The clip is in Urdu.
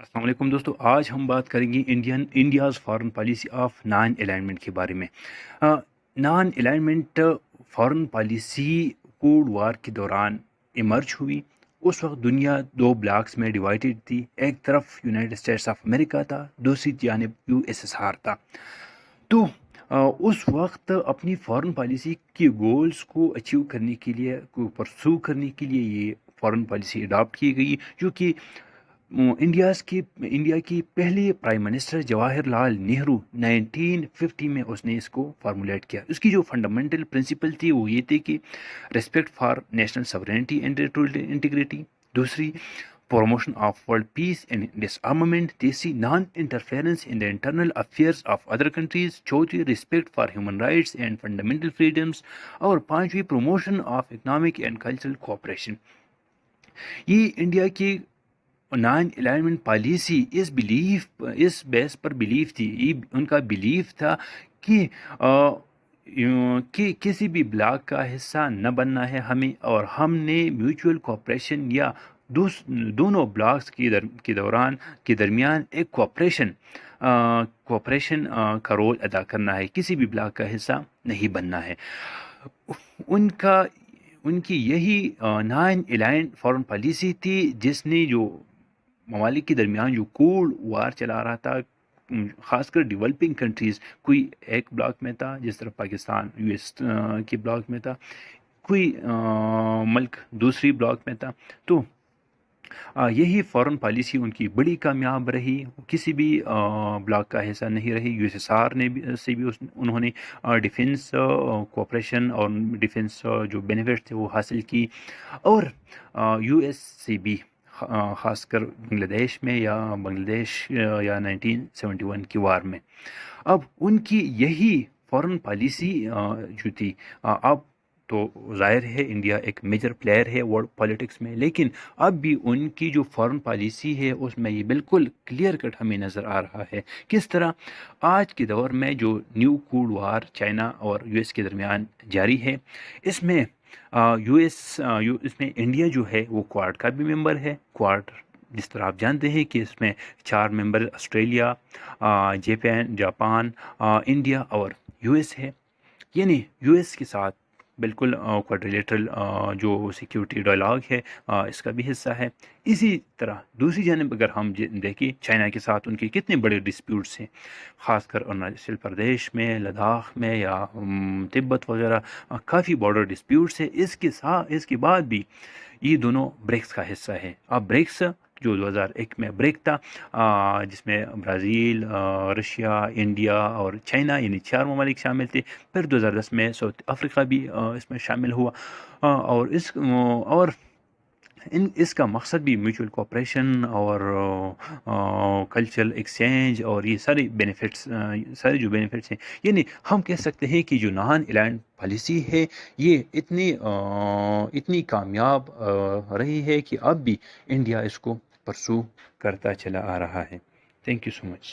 السلام علیکم دوستو، آج ہم بات کریں گے India's foreign policy of non alignment کے بارے میں۔ Non alignment foreign policy cold war کے دوران ایمرج ہوئی۔ اس وقت دنیا دو بلاکس میں ڈیوائیڈڈ تھی، ایک طرف یونائٹڈ اسٹیٹس آف امریکہ تھا، دوسری جانب USSR تھا۔ تو اس وقت اپنی فارن پالیسی کے گولز کو اچیو کرنے کے لیے، کو پرسو کرنے کے لیے یہ فارن پالیسی اڈاپٹ کی گئی، جو کہ انڈیا کی پہلی پرائم منسٹر جواہر لال نہرو 1950 میں اس نے اس کو فارمولیٹ کیا۔ اس کی جو فنڈامنٹل پرنسپل تھی وہ یہ تھی کہ respect for national sovereignty and territorial integrity, دوسری promotion of world peace and disarmament، تیسری non interference in the internal affairs of other countries، چوتھی respect for human rights and fundamental freedoms، اور پانچویں promotion of economic and cultural cooperation۔ یہ انڈیا کی نان الائنمنٹ پالیسی اس بیس پر بلیف تھی، یہ ان کا بلیف تھا کہ کسی بھی بلاک کا حصہ نہ بننا ہے ہمیں، اور ہم نے میوچول کوآپریشن یا دونوں بلاکس کے درمیان ایک کوآپریشن کا رول ادا کرنا ہے، کسی بھی بلاک کا حصہ نہیں بننا ہے۔ ان کی یہی نان الائنڈ فارن پالیسی تھی، جس نے جو ممالک کے درمیان جو کولڈ وار چلا رہا تھا، خاص کر ڈیولپنگ کنٹریز، کوئی ایک بلاک میں تھا جس طرح پاکستان US کے بلاک میں تھا، کوئی ملک دوسری بلاک میں تھا، تو یہی فارن پالیسی ان کی بڑی کامیاب رہی، کسی بھی بلاک کا حصہ نہیں رہی۔ USSR سے بھی انہوں نے ڈیفنس کوآپریشن اور ڈیفنس جو بینیفٹ تھے وہ حاصل کی، اور US سے بھی، خاص کر بنگلہ دیش یا 1971 کی وار میں۔ اب ان کی یہی فارن پالیسی جو تھی، اب تو ظاہر ہے انڈیا ایک میجر پلیئر ہے ورلڈ پالیٹکس میں، لیکن اب بھی ان کی جو فارن پالیسی ہے اس میں یہ بالکل کلیئر کٹ ہمیں نظر آ رہا ہے۔ کس طرح آج کے دور میں جو نیو کولڈ وار چائنا اور US کے درمیان جاری ہے، اس میں اس میں انڈیا جو ہے وہ کوارڈ کا بھی ممبر ہے۔ کوارڈ جس طرح آپ جانتے ہیں کہ اس میں 4 ممبر آسٹریلیا، جاپان، انڈیا اور US ہے، یعنی US کے ساتھ بالکل کوادریلیٹرل جو سیکیورٹی ڈائلاگ ہے اس کا بھی حصہ ہے۔ اسی طرح دوسری جانب اگر ہم دیکھیں چائنا کے ساتھ ان کے کتنے بڑے ڈسپیوٹس ہیں، خاص کر اروناچل پردیش میں، لداخ میں یا تبت وغیرہ، کافی بارڈر ڈسپیوٹس ہیں۔ اس کے بعد بھی یہ دونوں برکس کا حصہ ہے۔ اب برکس جو 2001 میں بریک تھا، جس میں برازیل، رشیا، انڈیا اور چائنا یعنی 4 ممالک شامل تھے، پھر 2010 میں ساؤتھ افریقہ بھی اس میں شامل ہوا، اور اس کا مقصد بھی میوچول کوآپریشن اور کلچرل ایکسچینج اور یہ سارے جو بینیفٹس ہیں، یعنی ہم کہہ سکتے ہیں کہ جو نان الائنڈ پالیسی ہے یہ اتنی کامیاب رہی ہے کہ اب بھی انڈیا اس کو پرسو کرتا چلا آ رہا ہے۔ Thank you so much.